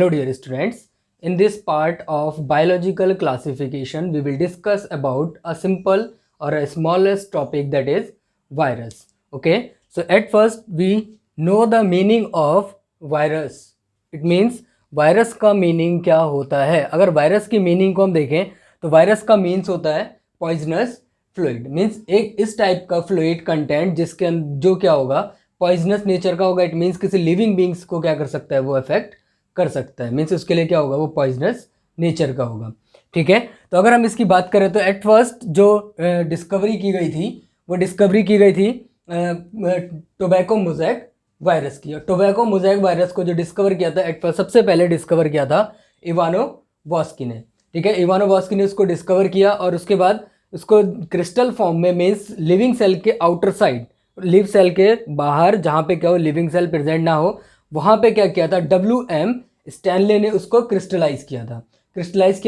Hello dear students, in this part of biological classification we will discuss about a simple or a smallest topic, that is virus. Okay, so at first we know the meaning of virus. It means virus का meaning क्या होता है. अगर virus की meaning को हम देखें तो वायरस का मीन्स होता है पॉइजनस फ्लूइड. मीन्स एक इस टाइप का फ्लूइड कंटेंट जिसके जो क्या होगा पॉइजनस नेचर का होगा. इट मीन्स किसी लिविंग बींग्स को क्या कर सकता है, वो अफेक्ट कर सकता है. मीन्स उसके लिए क्या होगा, वो पॉइजनस नेचर का होगा. ठीक है, तो अगर हम इसकी बात करें तो एट फर्स्ट जो डिस्कवरी की गई थी वो डिस्कवरी की गई थी टोबैको मोज़ैक वायरस की. और टोबैको मोज़ैक वायरस को जो डिस्कवर किया था एट फर्स्ट, सबसे पहले डिस्कवर किया था इवानोवस्की ने. ठीक है, इवानोवस्की ने उसको डिस्कवर किया और उसके बाद उसको क्रिस्टल फॉर्म में, मीन्स लिविंग सेल के आउटर साइड, लिव सेल के बाहर जहाँ पे क्या हो लिविंग सेल प्रेजेंट ना हो, वहाँ पे क्या किया था, WM स्टैनले ने उसको क्रिस्टलाइज किया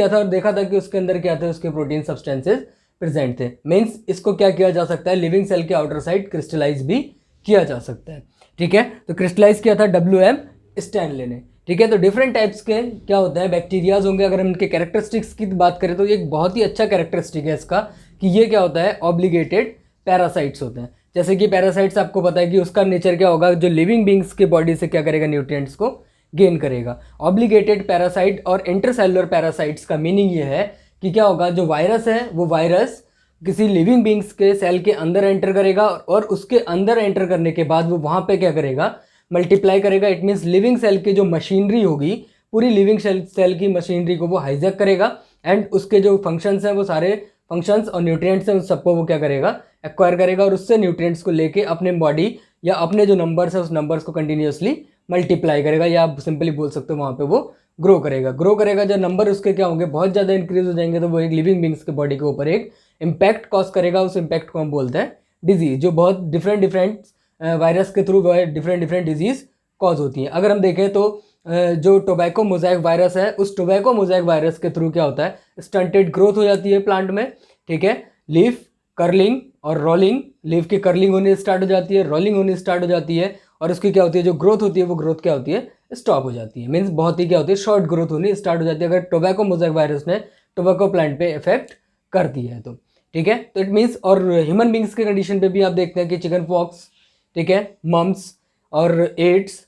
था और देखा था कि उसके अंदर क्या थे, उसके प्रोटीन सब्सटेंसेस प्रेजेंट थे. मीन्स इसको क्या किया जा सकता है, लिविंग सेल के आउटर साइड क्रिस्टलाइज भी किया जा सकता है. ठीक है, तो क्रिस्टलाइज किया था WM स्टैनले ने. ठीक है, तो डिफरेंट टाइप्स के क्या होते हैं, बैक्टीरियाज होंगे. अगर हम इनके कैरेक्टरिस्टिक्स की बात करें तो एक बहुत ही अच्छा कैरेक्टरिस्टिक है इसका कि ये क्या होता है, ऑब्लिगेटेड पैरासाइट्स होते हैं. जैसे कि पैरासाइट्स आपको पता है कि उसका नेचर क्या होगा, जो लिविंग बींग्स के बॉडी से क्या करेगा, न्यूट्रिएंट्स को गेन करेगा. ऑब्लिगेटेड पैरासाइट और इंटरसेलुलर पैरासाइट्स का मीनिंग ये है कि क्या होगा, जो वायरस है वो वायरस किसी लिविंग बींग्स के सेल के अंदर एंटर करेगा और उसके अंदर एंटर करने के बाद वो वहाँ पे क्या करेगा, मल्टीप्लाई करेगा. इट मीन्स लिविंग सेल की जो मशीनरी होगी, पूरी लिविंग सेल की मशीनरी को वो हाईजैक करेगा एंड उसके जो फंक्शंस हैं, वो सारे फंक्शंस और न्यूट्रिएंट्स हैं, उस सबको वो क्या करेगा, एक्वायर करेगा और उससे न्यूट्रिएंट्स को लेके अपने बॉडी या अपने जो नंबर्स है उस नंबर्स को कंटिन्यूसली मल्टीप्लाई करेगा, या आप सिंपली बोल सकते हो वहाँ पे वो ग्रो करेगा. जो नंबर उसके क्या होंगे, बहुत ज़्यादा इंक्रीज हो जाएंगे तो वो एक लिविंग बींग्स के बॉडी के ऊपर एक इम्पैक्ट कॉज करेगा. उस इम्पैक्ट को हम बोलते हैं डिजीज, जो बहुत डिफरेंट वायरस के थ्रू डिफरेंट डिजीज कॉज होती हैं. अगर हम देखें तो जो टोबैको मोज़ैक वायरस है, उस टोबैको मोज़ैक वायरस के थ्रू क्या होता है, स्टंटेड ग्रोथ हो जाती है प्लांट में. ठीक है, लीफ कर्लिंग और रोलिंग, लीफ की कर्लिंग होनी स्टार्ट हो जाती है, रोलिंग होनी स्टार्ट हो जाती है और उसकी क्या होती है, जो ग्रोथ होती है वो ग्रोथ क्या होती है, स्टॉप हो जाती है. मीन्स बहुत ही क्या होती है, शॉर्ट ग्रोथ होनी स्टार्ट हो जाती है अगर टोबैको मोज़ैक वायरस ने टोबैको प्लांट पे इफेक्ट कर दिया है तो. ठीक है, तो इट मीन्स, और ह्यूमन बींग्स के कंडीशन पे भी आप देखते हैं कि चिकन पॉक्स, ठीक है, मम्स और एड्स,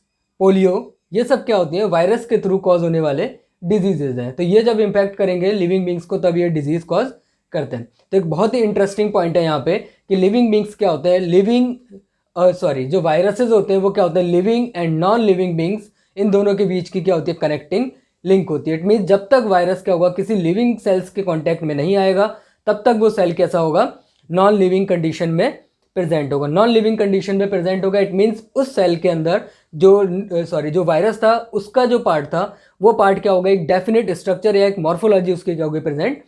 पोलियो, ये सब क्या होती है, वायरस के थ्रू कॉज होने वाले डिजीजेज हैं. तो ये जब इम्पैक्ट करेंगे लिविंग बींग्स को तब ये डिजीज कॉज करते हैं. तो एक बहुत ही इंटरेस्टिंग पॉइंट है यहाँ पे कि लिविंग बींग्स क्या होते हैं, जो वायरसेस होते हैं वो क्या होते हैं, living and non living beings, इन दोनों के बीच की क्या होती है, कनेक्टिंग लिंक होती है. इट मीन्स जब तक वायरस क्या होगा, किसी लिविंग सेल्स के कॉन्टैक्ट में नहीं आएगा तब तक वो सेल कैसा होगा, नॉन लिविंग कंडीशन में प्रेजेंट होगा. नॉन लिविंग कंडीशन में प्रेजेंट होगा, इट मीन्स उस सेल के अंदर जो वायरस था उसका जो पार्ट था वो पार्ट क्या होगा, एक डेफिनेट स्ट्रक्चर या एक मॉर्फोलॉजी उसकी क्या होगी, प्रेजेंट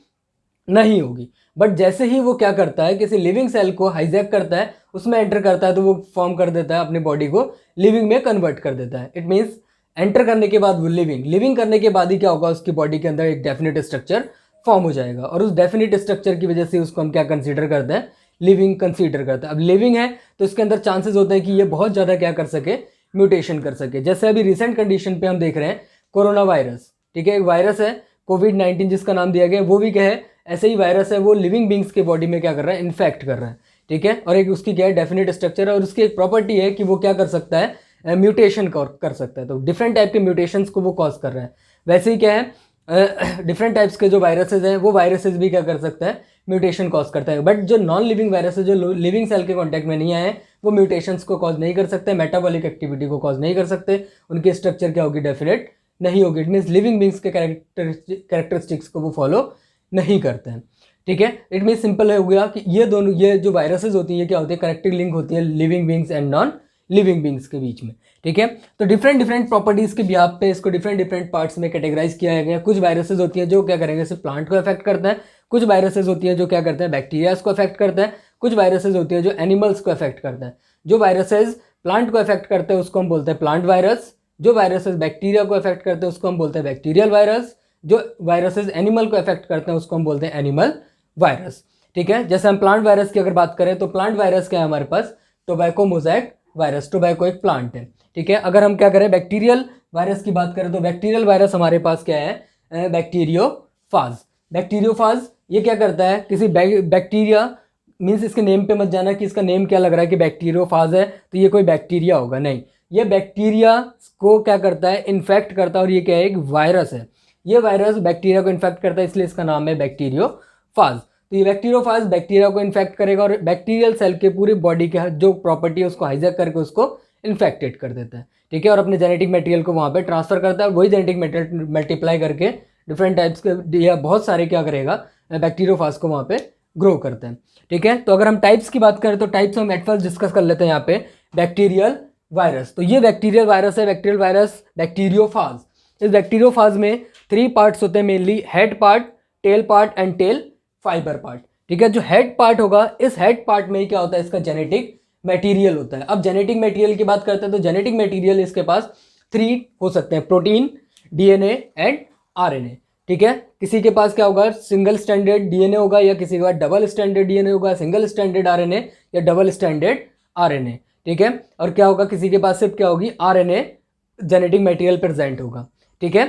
नहीं होगी. बट जैसे ही वो क्या करता है, किसी लिविंग सेल को हाईजैक करता है, उसमें एंटर करता है तो वो फॉर्म कर देता है, अपने बॉडी को लिविंग में कन्वर्ट कर देता है. इट मीन्स एंटर करने के बाद वो लिविंग करने के बाद ही क्या होगा, उसकी बॉडी के अंदर एक डेफिनेट स्ट्रक्चर फॉर्म हो जाएगा और उस डेफिनेट स्ट्रक्चर की वजह से उसको हम क्या कंसीडर करते हैं, लिविंग कंसीडर करते हैं. अब लिविंग है तो इसके अंदर चांसेस होते हैं कि ये बहुत ज़्यादा क्या कर सके, म्यूटेशन कर सके. जैसे अभी रिसेंट कंडीशन पे हम देख रहे हैं कोरोना वायरस. ठीक है, एक वायरस है कोविड-19 जिसका नाम दिया गया, वो भी क्या है, ऐसे ही वायरस है, वो लिविंग बींग्स के बॉडी में क्या कर रहा है, इन्फेक्ट कर रहा है. ठीक है, और एक उसकी क्या है, डेफिनेट स्ट्रक्चर है और उसकी एक प्रॉपर्टी है कि वो क्या कर सकता है, म्यूटेशन कर सकता है. तो डिफरेंट टाइप के म्यूटेशंस को वो कॉज कर रहा है. वैसे ही क्या है, डिफरेंट टाइप्स के जो वायरसेस हैं वो वायरसेस भी क्या कर सकता है, म्यूटेशन कॉज करता है. बट जो नॉन लिविंग वायरस है, जो लिविंग सेल के कॉन्टैक्ट में नहीं आए हैं, वो म्यूटेशंस को कॉज नहीं कर सकते, मेटाबॉलिक एक्टिविटी को कॉज नहीं कर सकते, उनकी स्ट्रक्चर क्या होगी, डेफिनेट नहीं होगी. इट मीन्स लिविंग बींग्स के कैरेक्टरिस्टिक्स को वो फॉलो नहीं करते हैं. ठीक है, इट मीन्स सिंपल हो गया कि ये जो वायरसेस होती है, ये क्या होती है, कनेक्टिंग लिंक होती है living beings and non living beings के बीच में. ठीक है, तो डिफरेंट प्रॉपर्टीज़ के बिहाफ पे इसको डिफरेंट पार्ट्स में कैटेगराइज किया गया. कुछ वायरसेस होती हैं जो क्या करेंगे, सिर्फ प्लांट को अफेक्ट करते हैं. कुछ वायरसेस होती हैं जो क्या करते हैं, बैक्टीरियाज को अफेक्ट करते हैं. कुछ वायरसेस होती हैं जो एनिमल्स को अफेक्ट करते हैं. जो वायरसेस प्लांट को अफेक्ट करते हैं उसको हम बोलते हैं प्लांट वायरस. जो वायरसेस बैक्टीरिया को अफेक्ट करते हैं उसको हम बोलते हैं बैक्टीरियल वायरस. जो वायरसेस एनिमल को अफेक्ट करते हैं उसको हम बोलते हैं एनिमल वायरस. ठीक है, जैसे हम प्लांट वायरस की अगर बात करें तो प्लांट वायरस क्या है, हमारे पास टोबैको मोज़ैक वायरस. टोबैको एक प्लांट है. ठीक है, अगर हम क्या करें बैक्टीरियल वायरस की बात करें तो बैक्टीरियल वायरस हमारे पास क्या है, बैक्टीरियोफाज। बैक्टीरियोफाज ये क्या करता है, किसी बैक्टीरिया मीन्स इसके नेम पे मत जाना कि इसका नेम क्या लग रहा है कि बैक्टीरियोफाज है तो ये कोई बैक्टीरिया होगा, नहीं, ये बैक्टीरिया को क्या करता है, इन्फेक्ट करता है, और ये क्या है, एक वायरस है। ये वायरस बैक्टीरिया को इन्फेक्ट करता है, इसलिए इसका नाम है बैक्टीरियोफाज। तो ये बैक्टीरियोफाज बैक्टीरिया को इन्फेक्ट करेगा और बैक्टीरियल सेल के पूरी बॉडी के जो प्रॉपर्टी है उसको हाईजैक करके उसको इन्फेक्टेड कर देता है, ठीक है, और अपने जेनेटिक मटेरियल को वहाँ पे ट्रांसफर करता है। वही जेनेटिक मटेरियल मल्टीप्लाई करके डिफरेंट टाइप्स के या बहुत सारे क्या करेगा, बैक्टीरियोफाज को वहाँ पे ग्रो करते हैं, ठीक है। तो अगर हम टाइप्स की बात करें तो टाइप्स हम एट फर्स्ट डिस्कस कर लेते हैं यहाँ पे। बैक्टीरियल वायरस, तो ये बैक्टीरियल वायरस है, बैक्टीरियल वायरस बैक्टीरियोफाज। इस बैक्टीरियोफाज में 3 पार्ट्स होते हैं mainly, head part, tail part and tail fibre part, ठीक है। जो हेड पार्ट होगा, इस हेड पार्ट में क्या होता है, इसका जेनेटिक मटेरियल होता है। अब जेनेटिक मटेरियल की बात करते हैं तो जेनेटिक मटेरियल इसके पास 3 हो सकते हैं, प्रोटीन, डीएनए एंड आरएनए, ठीक है। किसी के पास क्या होगा, सिंगल स्टैंडर्ड डीएनए होगा, या किसी के पास डबल स्टैंडर्ड डीएनए होगा, सिंगल स्टैंडर्ड आरएनए या डबल स्टैंडर्ड आरएनए, ठीक है। और क्या होगा, किसी के पास सिर्फ क्या होगी, आरएनए जेनेटिक मटेरियल प्रेजेंट होगा, ठीक है।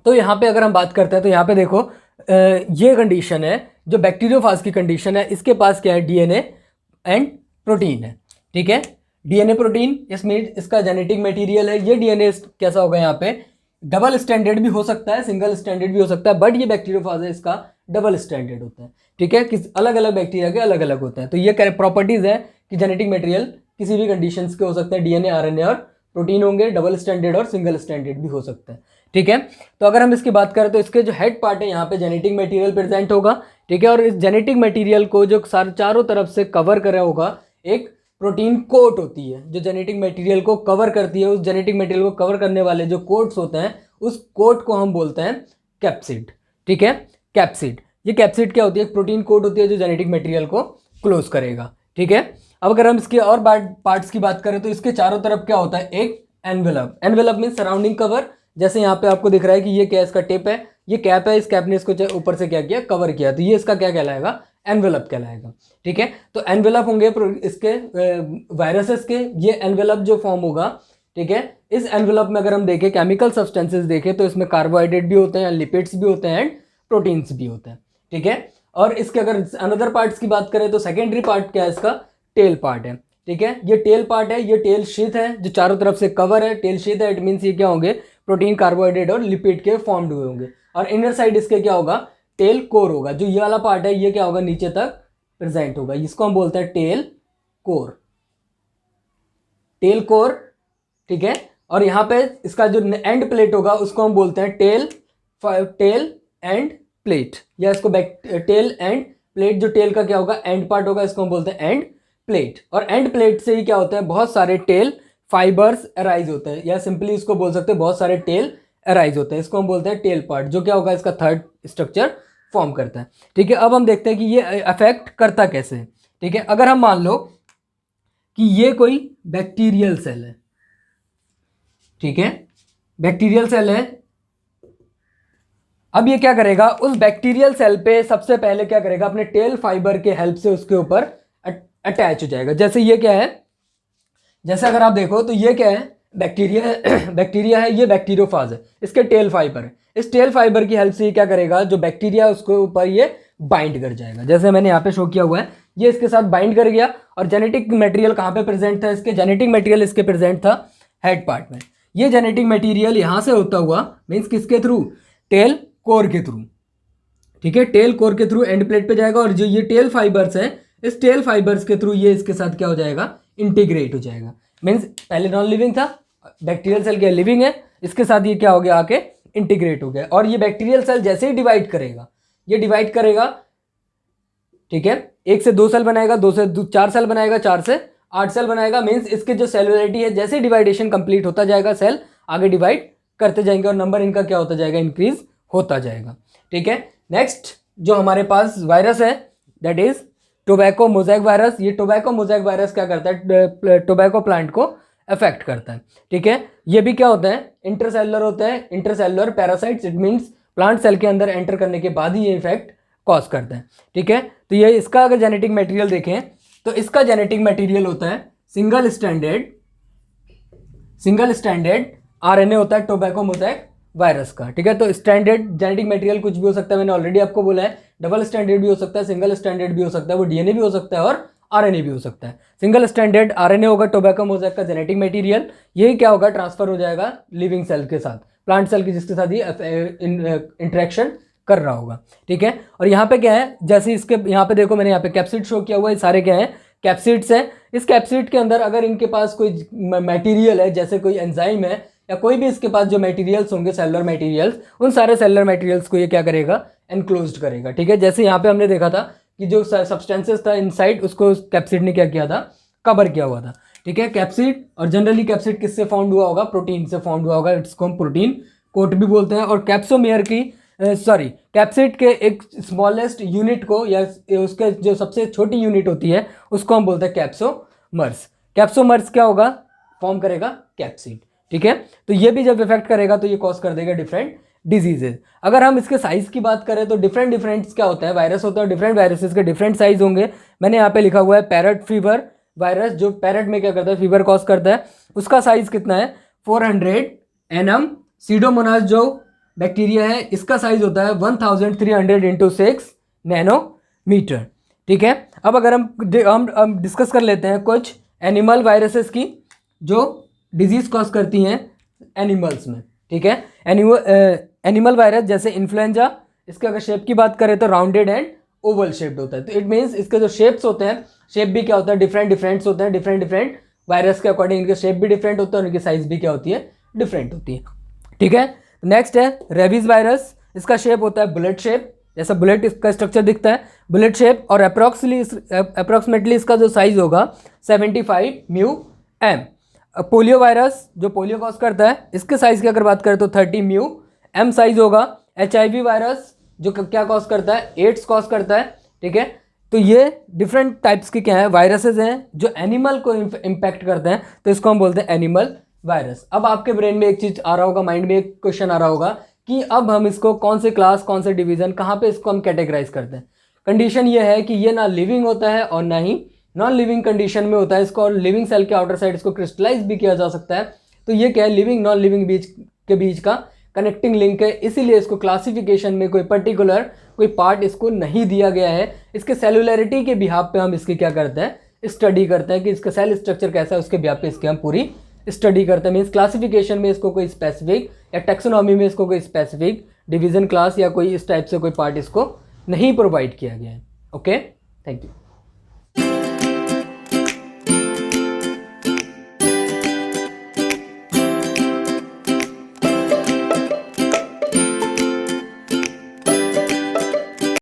तो यहाँ पे अगर हम बात करते हैं तो यहाँ पे देखो ये कंडीशन है जो बैक्टीरियोफाज की कंडीशन है, इसके पास क्या है, डीएनए एंड प्रोटीन है, ठीक है। डीएनए प्रोटीन इसमें इसका जेनेटिक मटेरियल है। ये डीएनए कैसा होगा, यहाँ पे डबल स्टैंडर्ड भी हो सकता है, सिंगल स्टैंडर्ड भी हो सकता है, बट ये बैक्टीरियोफाज है, इसका डबल स्टैंडर्ड होता है, ठीक है। किस अलग अलग बैक्टीरिया के अलग अलग होते हैं। तो ये प्रॉपर्टीज है कि जेनेटिक मटेरियल किसी भी कंडीशंस के हो सकते हैं, डीएनए, आरएनए और प्रोटीन होंगे, डबल स्टैंडर्ड और सिंगल स्टैंडर्ड भी हो सकते हैं, ठीक है। तो अगर हम इसकी बात करें तो इसके जो हेड पार्ट है यहाँ पे जेनेटिक मटेरियल प्रेजेंट होगा, ठीक है। और इस जेनेटिक मटेरियल को जो चारों तरफ से कवर करा होगा, एक प्रोटीन कोट होती है जो जेनेटिक मटेरियल को कवर करती है। उस जेनेटिक मटेरियल को कवर करने वाले जो कोट्स होते हैं, उस कोट को हम बोलते हैं कैप्सिड, ठीक है, कैप्सिड। ये कैप्सिड क्या होती है, एक प्रोटीन कोट होती है जो जेनेटिक मटेरियल को क्लोज करेगा, ठीक है। अब अगर हम इसके और पार्ट्स की बात करें तो इसके चारों तरफ क्या होता है, एक envelope. Envelope mean surrounding cover. जैसे यहाँ पे आपको दिख रहा है कि ये क्या, इसका टिप है, ये कैप है, इस कैप ने इसको ऊपर से क्या किया, कवर किया, तो ये इसका क्या कहलाएगा, एनवेलप कहलाएगा, ठीक है। तो एनवेलप होंगे इसके वायरसेस के, ये एनवेलप जो फॉर्म होगा, ठीक है। इस एनवेलप में अगर हम देखें केमिकल सब्सटेंसेस देखें तो इसमें कार्बोहाइड्रेट भी होते हैं, लिपिड्स भी होते हैं एंड प्रोटीन्स भी होते हैं, ठीक है। और इसके अगर अनदर पार्ट्स की बात करें तो सेकेंडरी पार्ट क्या है, इसका टेल पार्ट है, ठीक है। ये टेल पार्ट है, ये टेल शीथ है जो चारों तरफ से कवर है, टेल शीथ है, इट मीन्स ये क्या होंगे, प्रोटीन, कार्बोहाइड्रेट और लिपिड के फॉर्म्ड हुए होंगे। और इनर साइड इसके क्या होगा, टेल कोर होगा। जो ये वाला पार्ट है ये क्या होगा, नीचे तक प्रेजेंट होगा, इसको हम बोलते हैं टेल कोर, टेल कोर, ठीक है। और यहाँ पे इसका जो एंड प्लेट होगा उसको हम बोलते हैं टेल एंड प्लेट, या इसको टेल एंड प्लेट, जो टेल का क्या होगा, एंड पार्ट होगा, इसको हम बोलते हैं एंड प्लेट। और एंड प्लेट से ही क्या होता है, बहुत सारे टेल फाइबर्स अराइज होते हैं, या सिंपली इसको बोल सकते हैं बहुत सारे टेल अराइज होते हैं, इसको हम बोलते हैं टेल पार्ट, जो क्या होगा, इसका थर्ड स्ट्रक्चर फॉर्म करता है, ठीक है। अब हम देखते हैं कि ये अफेक्ट करता कैसे है, ठीक है। अगर हम मान लो कि ये कोई बैक्टीरियल सेल है, ठीक है, बैक्टीरियल सेल है। अब ये क्या करेगा, उस बैक्टीरियल सेल पे सबसे पहले क्या करेगा, अपने टेल फाइबर के हेल्प से उसके ऊपर अटैच हो जाएगा। जैसे ये क्या है, जैसे अगर आप देखो तो ये क्या है, बैक्टीरिया है, बैक्टीरिया है, ये बैक्टीरियोफाज है, इसके टेल फाइबर है। इस टेल फाइबर की हेल्प से ये क्या करेगा, जो बैक्टीरिया है उसके ऊपर ये बाइंड कर जाएगा। जैसे मैंने यहाँ पे शो किया हुआ है, ये इसके साथ बाइंड कर गया। और जेनेटिक मटेरियल कहाँ पे प्रेजेंट था, इसके जेनेटिक मटेरियल इसके प्रेजेंट था हेड पार्ट में। ये जेनेटिक मटेरियल यहाँ से होता हुआ मीन्स किसके थ्रू, टेल कोर के थ्रू, ठीक है, टेल कोर के थ्रू एंड प्लेट पे जाएगा। और जो ये टेल फाइबर्स हैं, इस टेल फाइबर्स के थ्रू ये इसके साथ क्या हो जाएगा, इंटीग्रेट हो जाएगा। मीन्स पहले नॉन लिविंग था, बैक्टीरियल सेल क्या लिविंग है, इसके साथ ये क्या हो गया, आके इंटीग्रेट हो गया। और ये बैक्टीरियल सेल जैसे ही डिवाइड करेगा, ये डिवाइड करेगा, ठीक है, 1 से 2 सेल बनाएगा, 2 से 4 सेल बनाएगा, 4 से 8 सेल बनाएगा। मीन्स इसके जो सेलुलरिटी है, जैसे डिवाइडेशन कंप्लीट होता जाएगा, सेल आगे डिवाइड करते जाएंगे और नंबर इनका क्या होता जाएगा, इंक्रीज होता जाएगा, ठीक है। नेक्स्ट जो हमारे पास वायरस है that is tobacco mosaic virus. ये टोबैको मोज़ेक वायरस क्या करता है, टोबैको प्लांट को अफेक्ट करता है, ठीक है। ये भी क्या होता है, इंटरसेलुलर होता है, intercellular parasites, it means plant cell के अंदर एंटर करने के बाद ही ये इफेक्ट कॉज करता है, ठीक है। तो ये इसका अगर जेनेटिक मटेरियल देखें तो इसका जेनेटिक मटेरियल होता है सिंगल स्टैंडर्ड आरएनए होता है टोबैको मोज़ेक वायरस का, ठीक है। तो स्टैंडर्ड जेनेटिक मटेरियल कुछ भी हो सकता है, मैंने ऑलरेडी आपको बोला है, डबल स्टैंडर्ड भी हो सकता है, सिंगल स्टैंडर्ड भी हो सकता है, वो डीएनए भी हो सकता है और आरएनए भी हो सकता है। सिंगल स्टैंडर्ड आरएनए होगा टोबैको मोज़ेक का जेनेटिक मटेरियल, यही क्या होगा, ट्रांसफर हो जाएगा लिविंग सेल के साथ, प्लांट सेल की जिसके साथ ये इंटरेक्शन कर रहा होगा, ठीक है। और यहाँ पे क्या है, जैसे इसके यहाँ पे देखो मैंने यहाँ पे कैप्सिड शो किया हुआ है, सारे क्या है, कैप्सिड्स हैं। इस कैप्सिड के अंदर अगर इनके पास कोई मटेरियल है, जैसे कोई एंजाइम है या कोई भी इसके पास जो मटेरियल्स होंगे सेलुलर मटेरियल्स, उन सारे सेलुलर मटेरियल्स को ये क्या करेगा, एनक्लोज्ड करेगा, ठीक है। जैसे यहाँ पे हमने देखा था कि जो सब्सटेंसेस था इनसाइड, उसको कैप्सिड ने क्या किया था, कवर किया हुआ था, ठीक है। कैप्सिड, और जनरली कैप्सिड किससे फाउंड हुआ होगा, प्रोटीन से फाउंड हुआ होगा, इसको हम प्रोटीन कोट भी बोलते हैं। और कैप्सोमेयर की कैप्सिड के एक स्मॉलेस्ट यूनिट को, या उसके जो सबसे छोटी यूनिट होती है, उसको हम बोलते हैं कैप्सोमर्स। कैप्सोमर्स क्या होगा, फॉर्म करेगा कैप्सिड, ठीक है। तो ये भी जब इफेक्ट करेगा तो ये कॉज कर देगा डिफरेंट डिजीजेज। अगर हम इसके साइज की बात करें तो डिफरेंट क्या होता है, वायरस होता है, डिफरेंट वायरसेस के डिफरेंट साइज होंगे। मैंने यहाँ पे लिखा हुआ है पैरट फीवर वायरस, जो पैरट में क्या करता है, फीवर कॉज करता है, उसका साइज कितना है, 400 nm। सीडोमोनास जो बैक्टीरिया है, इसका साइज होता है 1300 × 6 नैनोमीटर, ठीक है। अब अगर हम डिस्कस कर लेते हैं कुछ एनिमल वायरसेस की जो डिजीज कॉज करती हैं एनिमल्स में, ठीक है। एनिमल वायरस जैसे इन्फ्लुएंजा, इसके अगर शेप की बात करें तो राउंडेड एंड ओवल शेप्ड होता है। तो इट मीन्स इसके जो शेप्स होते हैं, शेप भी क्या होता है, डिफरेंट होते हैं, डिफरेंट वायरस के अकॉर्डिंग इनके शेप भी डिफरेंट होते हैं और इनकी साइज भी क्या होती है, डिफरेंट होती है, ठीक है। नेक्स्ट है रेबीज वायरस, इसका शेप होता है बुलेट शेप, जैसा बुलेट इसका स्ट्रक्चर दिखता है, बुलेट शेप, और अप्रॉक्सीमेटली इसका जो साइज होगा 75 μm। पोलियो वायरस जो पोलियो कॉज करता है, इसके साइज की अगर बात करें तो 30 μm साइज होगा। HIV वायरस जो क्या कॉज करता है, एड्स कॉज करता है, ठीक है। तो ये डिफरेंट टाइप्स के क्या है, वायरसेस हैं जो एनिमल को इम्पैक्ट करते हैं, तो इसको हम बोलते हैं एनिमल वायरस। अब आपके ब्रेन में एक चीज आ रहा होगा, माइंड में एक क्वेश्चन आ रहा होगा कि अब हम इसको कौन से क्लास, कौन से डिवीजन, कहाँ पे इसको हम कैटेगराइज करते हैं। कंडीशन ये है कि ये ना लिविंग होता है और ना ही नॉन लिविंग कंडीशन में होता है। इसको और लिविंग सेल के आउटर साइड इसको क्रिस्टलाइज भी किया जा सकता है। तो ये क्या है, लिविंग नॉन लिविंग के बीच का कनेक्टिंग लिंक है, इसीलिए इसको क्लासिफिकेशन में कोई पर्टिकुलर कोई पार्ट इसको नहीं दिया गया है। इसके सेलुलरिटी के बिहाफ पे हम इसकी क्या करते हैं, स्टडी करते हैं कि इसका सेल स्ट्रक्चर कैसा है, उसके बिहाफ पे इसकी हम पूरी स्टडी करते हैं। मीन्स क्लासिफिकेशन में इसको कोई स्पेसिफिक, या टेक्सोनॉमी में इसको कोई स्पेसिफिक डिवीजन क्लास या कोई इस टाइप से कोई पार्ट इसको नहीं प्रोवाइड किया गया है। Okay, thank you.